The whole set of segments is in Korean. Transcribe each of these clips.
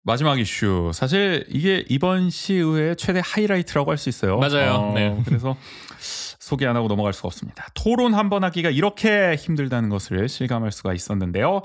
마지막 이슈. 사실 이게 이번 시의회의 최대 하이라이트라고 할 수 있어요. 맞아요. 네. 그래서 소개 안 하고 넘어갈 수가 없습니다. 토론 한 번 하기가 이렇게 힘들다는 것을 실감할 수가 있었는데요.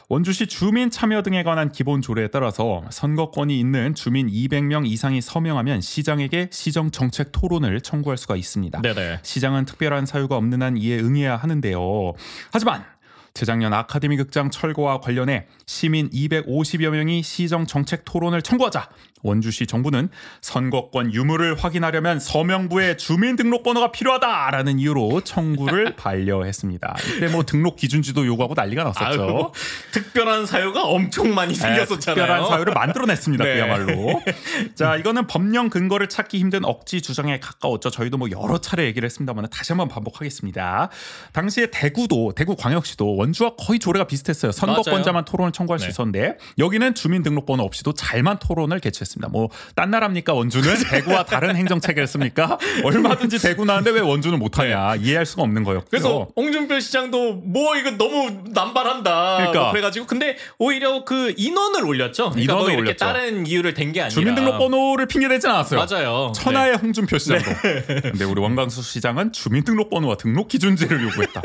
원주시 주민 참여 등에 관한 기본 조례에 따라서 선거권이 있는 주민 200명 이상이 서명하면 시장에게 시정 정책 토론을 청구할 수가 있습니다. 네네. 시장은 특별한 사유가 없는 한 이에 응해야 하는데요. 하지만 재작년 아카데미 극장 철거와 관련해 시민 250여 명이 시정 정책 토론을 청구하자 원주시 정부는 선거권 유무를 확인하려면 서명부에 주민등록번호가 필요하다라는 이유로 청구를 반려했습니다. 이때 뭐 등록 기준지도 요구하고 난리가 났었죠. 아유, 특별한 사유가 엄청 많이 생겼었잖아요. 특별한 사유를 만들어냈습니다. 네. 그야말로. 자, 이거는 법령 근거를 찾기 힘든 억지 주장에 가까웠죠. 저희도 뭐 여러 차례 얘기를 했습니다만 다시 한번 반복하겠습니다. 당시에 대구광역시도 원주와 거의 조례가 비슷했어요. 선거권자만 맞아요. 토론을 청구할 수 네. 있었는데 여기는 주민등록번호 없이도 잘만 토론을 개최했습니다. 뭐 딴 나라입니까 원주는? 대구와 다른 행정체계를 씁니까? 얼마든지 대구 나는데 왜 원주는 못하냐. 이해할 수가 없는 거였고요. 그래서 홍준표 시장도 뭐 이거 너무 남발한다. 그러니까. 뭐 그래가지고 근데 오히려 그 인원을 올렸죠. 그러니까 인원을 뭐 이렇게 올렸죠. 다른 이유를 댄 게 아니라 주민등록번호를 핑계대진 않았어요. 맞아요. 천하의 홍준표 시장도. 근데 우리 원광수 시장은 주민등록번호와 등록 기준지를 요구했다.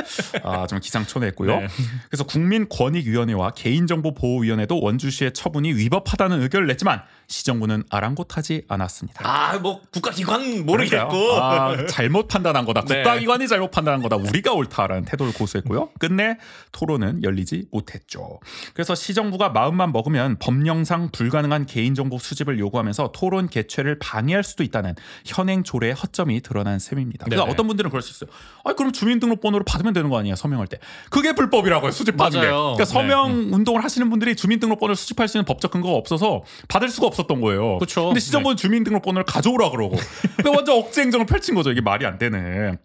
좀 기상천외했고요. 네. 그래서 국민권익위원회와 개인정보보호위원회도 원주시의 처분이 위법하다는 의견을 냈지만 시정부는 아랑곳하지 않았습니다. 뭐 국가기관 모르겠고 잘못 판단한 거다. 네. 국가기관이 잘못 판단한 거다. 우리가 옳다라는 태도를 고수했고요. 끝내 토론은 열리지 못했죠. 그래서 시정부가 마음만 먹으면 법령상 불가능한 개인정보 수집을 요구하면서 토론 개최를 방해할 수도 있다는 현행 조례의 허점이 드러난 셈입니다. 그래서 네네. 어떤 분들은 그럴 수 있어요. 그럼 주민등록번호를 받으면 되는 거 아니야 서명할 때. 그게 불법이라고요. 수집하는 게. 맞아요. 그러니까 서명 운동을 하시는 분들이 주민등록번호를 수집할 수 있는 법적 근거가 없어서 받을 수가 없었던 거예요. 그쵸. 근데 시정부는 주민등록번호를 가져오라 그러고 그러니까 완전 억제 행정을 펼친 거죠. 이게 말이 안 되는.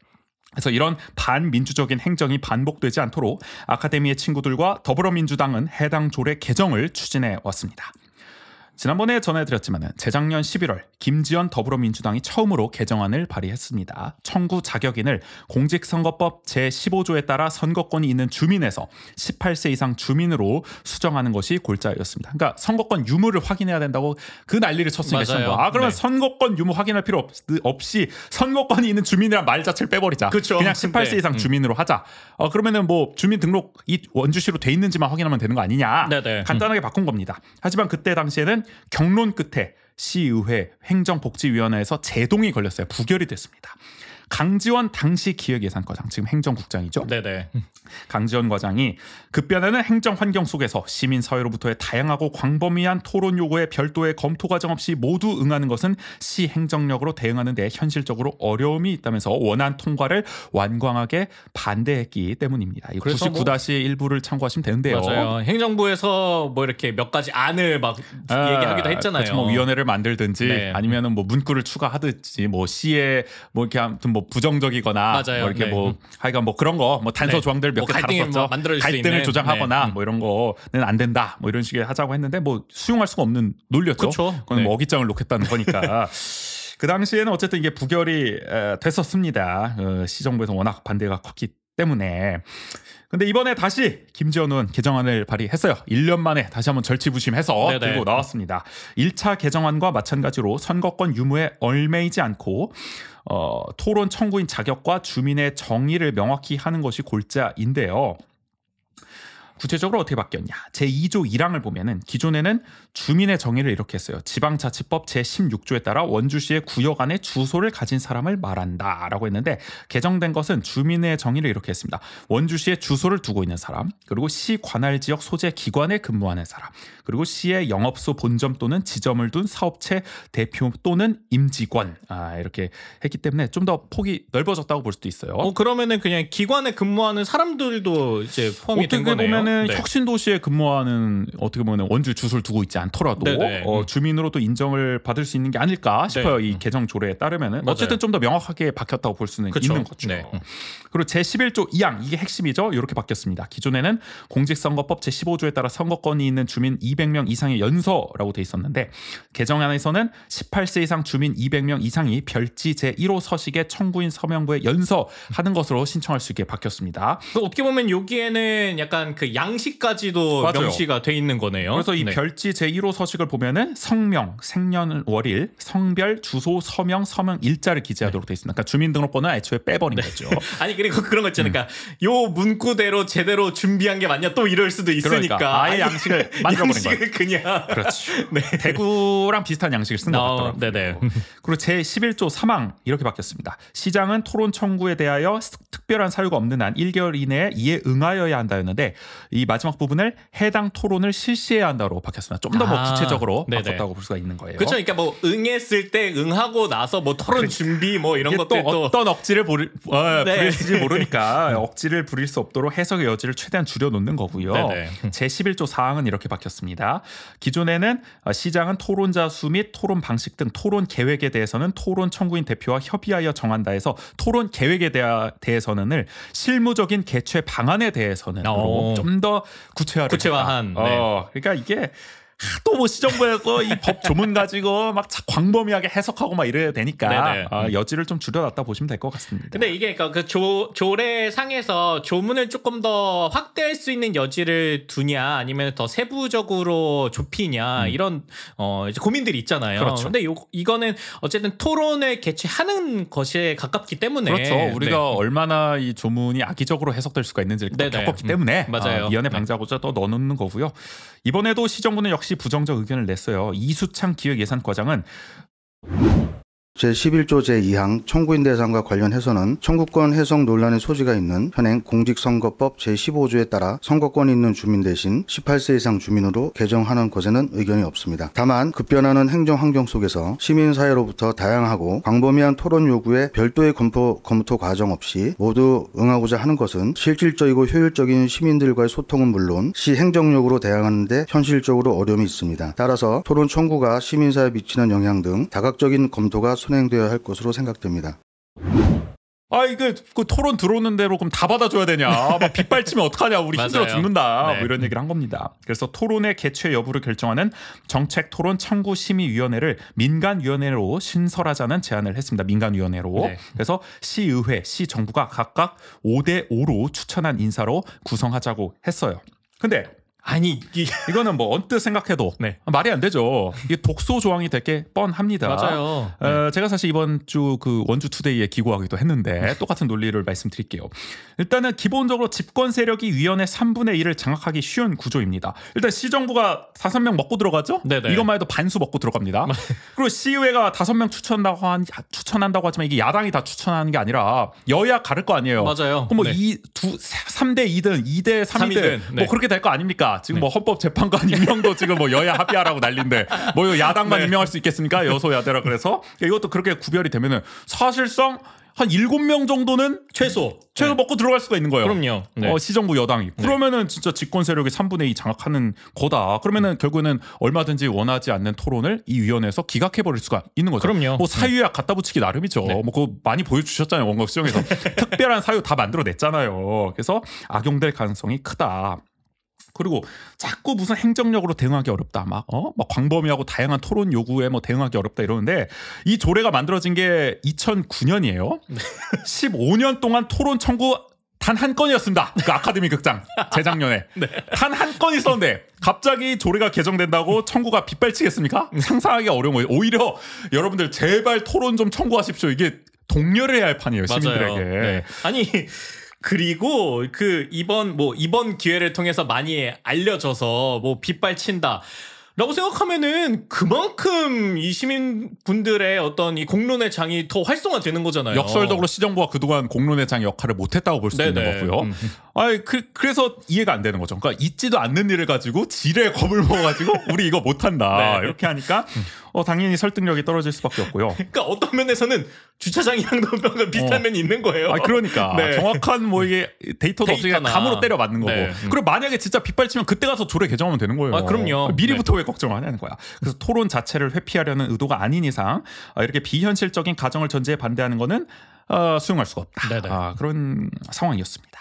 그래서 이런 반민주적인 행정이 반복되지 않도록 아카데미의 친구들과 더불어민주당은 해당 조례 개정을 추진해 왔습니다. 지난번에 전해드렸지만 재작년 11월 김지연 더불어민주당이 처음으로 개정안을 발의했습니다. 청구 자격인을 공직선거법 제15조에 따라 선거권이 있는 주민에서 18세 이상 주민으로 수정하는 것이 골자였습니다. 그러니까 선거권 유무를 확인해야 된다고 그 난리를 쳤으니까 맞아요. 그러면 네. 선거권 유무 확인할 필요 없이 선거권이 있는 주민이란 말 자체를 빼버리자. 그쵸. 그냥 18세 네. 이상 주민으로 하자. 그러면은 뭐 주민등록이 원주시로 돼 있는지만 확인하면 되는 거 아니냐. 네네. 간단하게 바꾼 겁니다. 하지만 그때 당시에는 경론 끝에 시의회 행정복지위원회에서 제동이 걸렸어요. 부결이 됐습니다. 강지원 당시 기획예산과장, 지금 행정국장이죠. 네네. 강지원 과장이 급변하는 행정환경 속에서 시민사회로부터의 다양하고 광범위한 토론 요구에 별도의 검토 과정 없이 모두 응하는 것은 시 행정력으로 대응하는 데 현실적으로 어려움이 있다면서 원안 통과를 완강하게 반대했기 때문입니다. 그래서 99-1부를 참고하시면 되는데요. 맞아요. 행정부에서 뭐 이렇게 몇 가지 안을 막 얘기하기도 했잖아요. 그렇죠. 뭐 위원회를 만들든지 네. 아니면은 뭐 문구를 추가하든지 뭐 시에 뭐 이렇게 아무튼 뭐 부정적이거나 맞아요. 뭐 이렇게 네. 뭐 하여간 뭐 그런 거 뭐 단서 네. 조항들 몇 뭐 개 갈등을 달았었죠. 뭐 만들어줄 수 갈등을 있는. 조장하거나 네. 뭐 이런 거는 안 된다. 뭐 이런 식의 하자고 했는데 뭐 수용할 수가 없는 논리였죠. 그쵸. 그건 네. 뭐 어깃장을 놓겠다는 거니까. 그 당시에는 어쨌든 이게 부결이 됐었습니다. 시정부에서 워낙 반대가 컸기 때문에. 근데 이번에 다시 김지연 의원 개정안을 발의했어요. 1년 만에 다시 한번 절치부심해서 네네. 들고 나왔습니다. 1차 개정안과 마찬가지로 선거권 유무에 얽매이지 않고 토론 청구인 자격과 주민의 정의를 명확히 하는 것이 골자인데요. 구체적으로 어떻게 바뀌었냐. 제2조 1항을 보면은 기존에는 주민의 정의를 이렇게 했어요. 지방자치법 제16조에 따라 원주시의 구역 안에 주소를 가진 사람을 말한다라고 했는데 개정된 것은 주민의 정의를 이렇게 했습니다. 원주시에 주소를 두고 있는 사람, 그리고 시 관할 지역 소재 기관에 근무하는 사람, 그리고 시의 영업소 본점 또는 지점을 둔 사업체 대표 또는 임직원 이렇게 했기 때문에 좀 더 폭이 넓어졌다고 볼 수도 있어요. 그러면은 그냥 기관에 근무하는 사람들도 이제 포함이 된 거네요. 어떻게 보면은 네. 혁신도시에 근무하는 어떻게 보면 원주 주소를 두고 있지 않더라도 네네. 주민으로도 인정을 받을 수 있는 게 아닐까 싶어요. 네. 이 개정 조례에 따르면은 맞아요. 어쨌든 좀 더 명확하게 바뀌었다고 볼 수는 그쵸. 있는 거죠. 네. 그리고 제11조 2항 이게 핵심이죠. 이렇게 바뀌었습니다. 기존에는 공직선거법 제15조에 따라 선거권이 있는 주민 200명 이상의 연서라고 돼 있었는데 개정안에서는 18세 이상 주민 200명 이상이 별지 제1호 서식의 청구인 서명부에 연서하는 것으로 신청할 수 있게 바뀌었습니다. 어떻게 보면 여기에는 약간 그 네, 양식까지도 맞아요. 명시가 돼 있는 거네요. 그래서 이 네. 별지 제1호 서식을 보면은 성명, 생년월일, 성별, 주소, 서명, 서명, 일자를 기재하도록 돼 있습니다. 그러니까 주민등록번호는 애초에 빼버린 거죠. 아니 그리고 그런 거 있잖아요. 그러니까 요 문구대로 제대로 준비한 게 맞냐 또 이럴 수도 있으니까 그러니까 아예 양식을 만들어버린 거예요. 양식을 그냥 그렇죠. 네. 대구랑 비슷한 양식을 쓴 것 같더라고요. 네네. 그리고 제11조 3항 이렇게 바뀌었습니다. 시장은 토론 청구에 대하여 특별한 사유가 없는 한 1개월 이내에 이에 응하여야 한다였는데 이 마지막 부분을 해당 토론을 실시해야 한다로 바뀌었습니다. 좀 더 뭐 구체적으로 네네. 바꿨다고 볼 수가 있는 거예요. 그렇죠. 그러니까 뭐 응했을 때 응하고 나서 뭐 토론 준비 뭐 이런 이게 것들 또 어떤 억지를 부릴지 모르니까 억지를 부릴 수 없도록 해석의 여지를 최대한 줄여놓는 거고요. 네네. 제11조 4항은 이렇게 바뀌었습니다. 기존에는 시장은 토론자 수 및 토론 방식 등 토론 계획에 대해서는 토론 청구인 대표와 협의하여 정한다 해서 토론 계획에 대해서는 실무적인 개최 방안에 대해서는 좀 더 구체화한. 네. 그러니까 이게 또 뭐 시정부에서 이 법 조문 가지고 막 광범위하게 해석하고 막 이래야 되니까 여지를 좀 줄여놨다 보시면 될 것 같습니다. 근데 이게 그 조례상에서 조문을 조금 더 확대할 수 있는 여지를 두냐 아니면 더 세부적으로 좁히냐 이런 이제 고민들이 있잖아요. 그렇죠. 근데 이거는 어쨌든 토론을 개최하는 것에 가깝기 때문에 그렇죠. 우리가 얼마나 이 조문이 악의적으로 해석될 수가 있는지를 겪었기 때문에 맞아요. 미연에 방자고자 또 넣어놓는 거고요. 이번에도 시정부는 역시 부정적 의견을 냈어요. 이수창 기획예산과장은 제11조 제2항 청구인 대상과 관련해서는 청구권 해석 논란의 소지가 있는 현행 공직선거법 제15조에 따라 선거권이 있는 주민 대신 18세 이상 주민으로 개정하는 것에는 의견이 없습니다. 다만 급변하는 행정 환경 속에서 시민사회로부터 다양하고 광범위한 토론 요구에 별도의 검토 과정 없이 모두 응하고자 하는 것은 실질적이고 효율적인 시민들과의 소통은 물론 시 행정력으로 대항하는 데 현실적으로 어려움이 있습니다. 따라서 토론 청구가 시민사회에 미치는 영향 등 다각적인 검토가 선행되어야 할 것으로 생각됩니다. 이게 그 토론 들어오는 대로 그럼 다 받아줘야 되냐? 막 빗발치면 어떡하냐? 우리 힘들어 죽는다. 네. 뭐 이런 얘기를 한 겁니다. 그래서 토론의 개최 여부를 결정하는 정책 토론 청구 심의위원회를 민간위원회로 신설하자는 제안을 했습니다. 민간위원회로. 네. 그래서 시의회, 시정부가 각각 5대 5로 추천한 인사로 구성하자고 했어요. 근데 아니 이거는 뭐 언뜻 생각해도 말이 안 되죠. 이게 독소 조항이 될 게 뻔합니다. 맞아요. 제가 사실 이번 주 그 원주 투데이에 기고하기도 했는데 똑같은 논리를 말씀드릴게요. 일단은 기본적으로 집권 세력이 위원회 3분의 1을 장악하기 쉬운 구조입니다. 일단 시정부가 5명 먹고 들어가죠. 네네. 이것만 해도 반수 먹고 들어갑니다. 그리고 시의회가 5명 추천한다고 하지만 이게 야당이 다 추천하는 게 아니라 여야 가를 거 아니에요. 맞아요. 그럼 뭐 3대 2든 2대 3이든 뭐 그렇게 될 거 아닙니까? 지금 뭐 헌법재판관 임명도 지금 뭐 여야 합의하라고 난리인데 뭐 야당만 임명할 수 있겠습니까? 여소야대라 그래서 이것도 그렇게 구별이 되면은 사실상 한 7명 정도는 최소 먹고 들어갈 수가 있는 거예요. 그럼요. 시정부 여당이. 그러면은 진짜 집권 세력이 3분의 2 장악하는 거다. 그러면은 결국에는 얼마든지 원하지 않는 토론을 이 위원회에서 기각해 버릴 수가 있는 거죠. 그럼요. 뭐 사유약 갖다 붙이기 나름이죠. 뭐 그거 많이 보여주셨잖아요. 원각 시정에서 특별한 사유 다 만들어냈잖아요. 그래서 악용될 가능성이 크다. 그리고 자꾸 무슨 행정력으로 대응하기 어렵다. 막 광범위하고 다양한 토론 요구에 뭐 대응하기 어렵다 이러는데 이 조례가 만들어진 게 2009년이에요. 15년 동안 토론 청구 단 한 건이었습니다. 그 아카데미 극장 재작년에 단 한 건 있었는데 갑자기 조례가 개정된다고 청구가 빗발치겠습니까? 상상하기 어려운 거예요. 오히려 여러분들 제발 토론 좀 청구하십시오. 이게 독려를 해야 할 판이에요. 시민들에게. 네. 아니 그리고 이번 기회를 통해서 많이 알려져서 뭐 빗발친다. 라고 생각하면은 그만큼 이 시민분들의 어떤 이 공론의 장이 더 활성화되는 거잖아요. 역설적으로 시정부가 그동안 공론의 장 역할을 못했다고 볼 수 있는 거고요. 그래서 이해가 안 되는 거죠. 그러니까 있지도 않는 일을 가지고 지레 겁을 먹어가지고 우리 이거 못한다. 이렇게 하니까 당연히 설득력이 떨어질 수밖에 없고요. 그러니까 어떤 면에서는 주차장이랑도 비슷한 면이 있는 거예요. 그러니까 정확한 뭐 이게 데이터도 없으니까 감으로 때려 맞는 거고. 그리고 만약에 진짜 빗발치면 그때 가서 조례 개정하면 되는 거예요. 그럼요. 미리부터 왜 걱정을 하냐는 거야. 그래서 토론 자체를 회피하려는 의도가 아닌 이상 이렇게 비현실적인 가정을 전제해 반대하는 거는 수용할 수가 없다. 그런 상황이었습니다.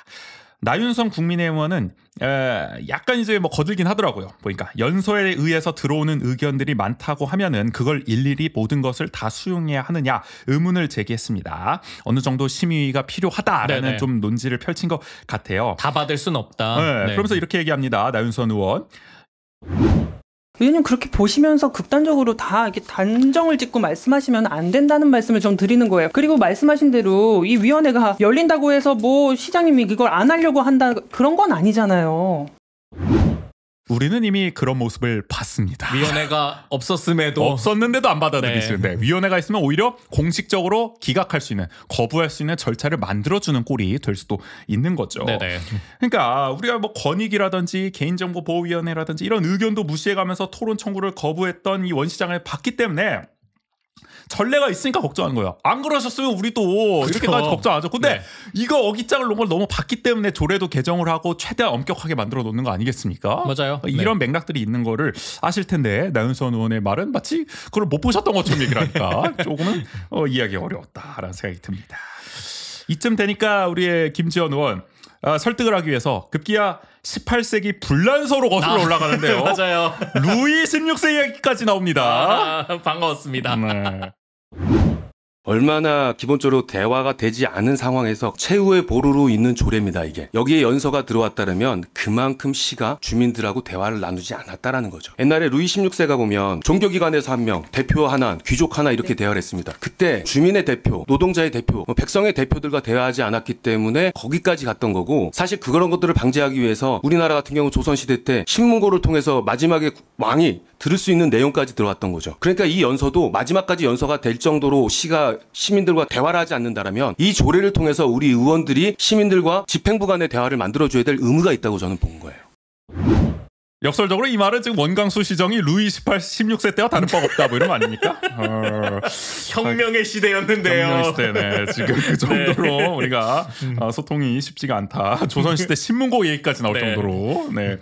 나윤선 국민의힘 의원은 약간 이제 뭐 거들긴 하더라고요. 보니까 연서에 의해서 들어오는 의견들이 많다고 하면은 그걸 일일이 모든 것을 다 수용해야 하느냐 의문을 제기했습니다. 어느 정도 심의가 필요하다라는 네네. 좀 논지를 펼친 것 같아요. 다 받을 순 없다. 네, 네. 그러면서 이렇게 얘기합니다. 나윤선 의원. 의원님 그렇게 보시면서 극단적으로 다 이렇게 단정을 짓고 말씀하시면 안 된다는 말씀을 좀 드리는 거예요. 그리고 말씀하신 대로 이 위원회가 열린다고 해서 뭐 시장님이 그걸 안 하려고 한다 그런 건 아니잖아요. 우리는 이미 그런 모습을 봤습니다. 위원회가 없었음에도 없었는데도 안 받아들이시는데 위원회가 있으면 오히려 공식적으로 기각할 수 있는 거부할 수 있는 절차를 만들어주는 꼴이 될 수도 있는 거죠. 네네. 그러니까 우리가 뭐 권익이라든지 개인정보보호위원회라든지 이런 의견도 무시해가면서 토론 청구를 거부했던 이 원 시장을 봤기 때문에 전례가 있으니까 걱정하는 거예요. 안 그러셨으면 우리도 이렇게까지 걱정 안 하죠. 근데 네. 이거 어깃장을 놓은 걸 너무 봤기 때문에 조례도 개정을 하고 최대한 엄격하게 만들어 놓는 거 아니겠습니까? 맞아요. 이런 맥락들이 있는 거를 아실 텐데 나윤선 의원의 말은 마치 그걸 못 보셨던 것처럼 얘기를 하니까 조금은 이해하기 어려웠다라는 생각이 듭니다. 이쯤 되니까 우리의 김지현 의원 설득을 하기 위해서 급기야 18세기 불란서로 거슬러 올라가는데요. 맞아요. 루이 16세 이야기까지 나옵니다. 반가웠습니다. 네. 얼마나 기본적으로 대화가 되지 않은 상황에서 최후의 보루로 있는 조례입니다. 이게 여기에 연서가 들어왔다면 그만큼 시가 주민들하고 대화를 나누지 않았다라는 거죠. 옛날에 루이 16세가 보면 종교기관에서 한 명, 대표 하나, 귀족 하나 이렇게 대화를 했습니다. 그때 주민의 대표, 노동자의 대표, 백성의 대표들과 대화하지 않았기 때문에 거기까지 갔던 거고, 사실 그런 것들을 방지하기 위해서 우리나라 같은 경우 조선시대 때 신문고를 통해서 마지막에 왕이 들을 수 있는 내용까지 들어왔던 거죠. 그러니까 이 연서도 마지막까지 연서가 될 정도로 시가 시민들과 대화를 하지 않는다면 이 조례를 통해서 우리 의원들이 시민들과 집행부 간의 대화를 만들어줘야 될 의무가 있다고 저는 본 거예요. 역설적으로 이 말은 지금 원광수 시정이 루이 16세 때와 다른 바가 없다 뭐 이런 거 아닙니까? 혁명의 시대였는데요. 혁명 시대네. 지금 그 정도로 우리가 소통이 쉽지가 않다. 조선시대 신문고 얘기까지 나올 네. 정도로 네.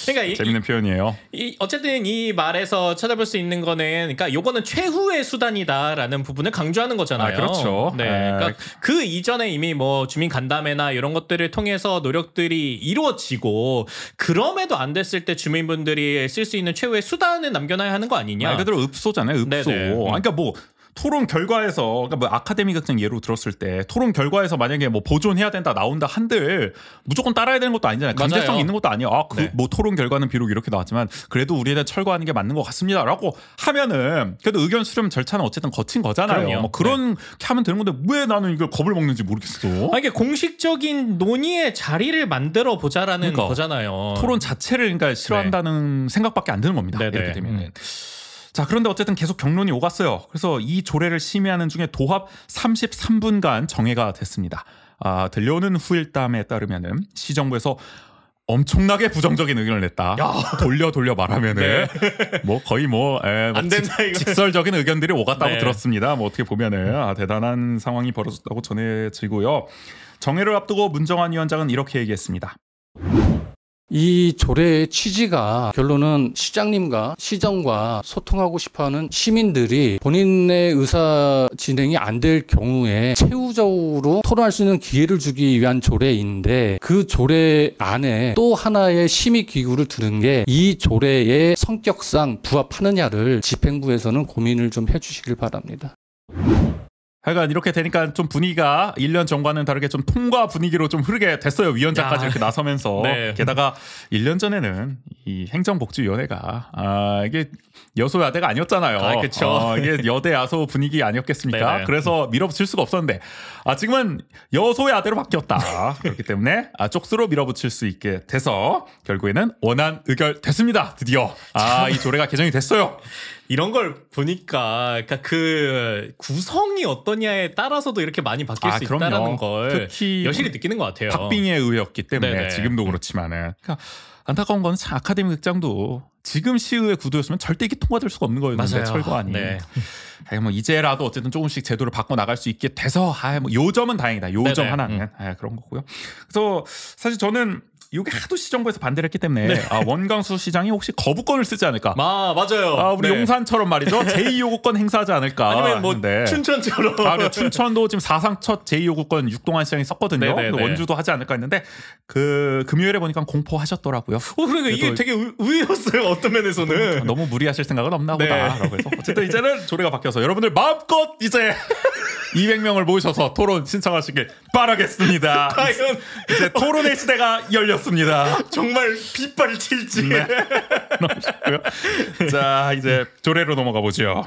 그러니까 재밌는 표현이에요. 어쨌든 이 말에서 찾아볼 수 있는 거는, 그러니까 요거는 최후의 수단이다라는 부분을 강조하는 거잖아요. 아, 그렇죠. 네. 네. 그러니까 그 이전에 이미 뭐 주민 간담회나 이런 것들을 통해서 노력들이 이루어지고, 그럼에도 안 됐을 때 주민분들이 쓸 수 있는 최후의 수단을 남겨놔야 하는 거 아니냐. 말 그대로 읍소잖아요. 읍소. 네네. 그러니까 뭐 토론 결과에서, 그러니까 뭐 아카데미 같은 예로 들었을 때 토론 결과에서 만약에 뭐 보존해야 된다 나온다 한들 무조건 따라야 되는 것도 아니잖아요. 강제성 맞아요. 있는 것도 아니에요. 네. 뭐 토론 결과는 비록 이렇게 나왔지만 그래도 우리는 철거하는 게 맞는 것 같습니다라고 하면은 그래도 의견 수렴 절차는 어쨌든 거친 거잖아요. 그럼요. 뭐 그런 게 하면 되는 건데 왜 나는 이걸 겁을 먹는지 모르겠어. 이게 공식적인 논의의 자리를 만들어 보자라는 그러니까. 거잖아요. 토론 자체를 그러니까 싫어한다는 생각밖에 안 드는 겁니다. 네네. 이렇게 되면. 자, 그런데 어쨌든 계속 경론이 오갔어요. 그래서 이 조례를 심의하는 중에 도합 33분간 정회가 됐습니다. 들려오는 후일담에 따르면은 시정부에서 엄청나게 부정적인 의견을 냈다. 돌려 말하면은 뭐 거의 안 된다, 이거. 직설적인 의견들이 오갔다고 네. 들었습니다. 뭐 어떻게 보면은 대단한 상황이 벌어졌다고 전해지고요. 정회를 앞두고 문정환 위원장은 이렇게 얘기했습니다. 이 조례의 취지가 결론은 시장님과 시정과 소통하고 싶어하는 시민들이 본인의 의사 진행이 안 될 경우에 최우적으로 토론할 수 있는 기회를 주기 위한 조례인데, 그 조례 안에 또 하나의 심의 기구를 두는 게 이 조례의 성격상 부합하느냐를 집행부에서는 고민을 좀 해주시길 바랍니다. 하여간 이렇게 되니까 좀 분위기가 1년 전과는 다르게 좀 통과 분위기로 좀 흐르게 됐어요. 위원장까지 이렇게 나서면서. 네. 게다가 1년 전에는 이 행정복지위원회가 이게 여소야대가 아니었잖아요. 그렇죠. 이게 여대 야소 분위기 아니었겠습니까? 네네. 그래서 밀어붙일 수가 없었는데 지금은 여소야대로 바뀌었다. 그렇기 때문에 쪽수로 밀어붙일 수 있게 돼서 결국에는 원안 의결됐습니다. 드디어 이 조례가 개정이 됐어요. 이런 걸 보니까, 그러니까 그 구성이 어떠냐에 따라서도 이렇게 많이 바뀔 수 그럼요. 있다는 걸 특히 여실히 느끼는 것 같아요. 박빙의 의였기 때문에 네네. 지금도 그렇지만은 그러니까 안타까운 건 참 아카데미 극장도 지금 시의회 구도였으면 절대 이게 통과될 수가 없는 거였는데 맞아요. 철거안이. 네. 뭐 이제라도 어쨌든 조금씩 제도를 바꿔 나갈 수 있게 돼서 뭐 요점은 다행이다. 요점 네네. 하나는 그런 거고요. 그래서 사실 저는 이게 하도 시정부에서 반대를 했기 때문에 네. 원광수 시장이 혹시 거부권을 쓰지 않을까? 맞아요. 우리 네. 용산처럼 말이죠. 제2요구권 행사하지 않을까? 아니면 뭐 했는데. 춘천처럼. 그래, 춘천도 지금 사상 첫 제2요구권 육동안 시장이 썼거든요. 네네네. 원주도 하지 않을까 했는데 그 금요일에 보니까 공포하셨더라고요. 그러니까 이게 되게 의외였어요. 어떤 면에서는. 너무 무리하실 생각은 없나 네. 보다라고 해서 어쨌든 이제는 조례가 바뀌어서 여러분들 마음껏 이제 200명을 모셔서 토론 신청하시길 바라겠습니다. 과연 이제 토론의 시대가 열렸습니다. 정말 빗발을 튈지. 네. 자, 이제 조례로 넘어가 보죠.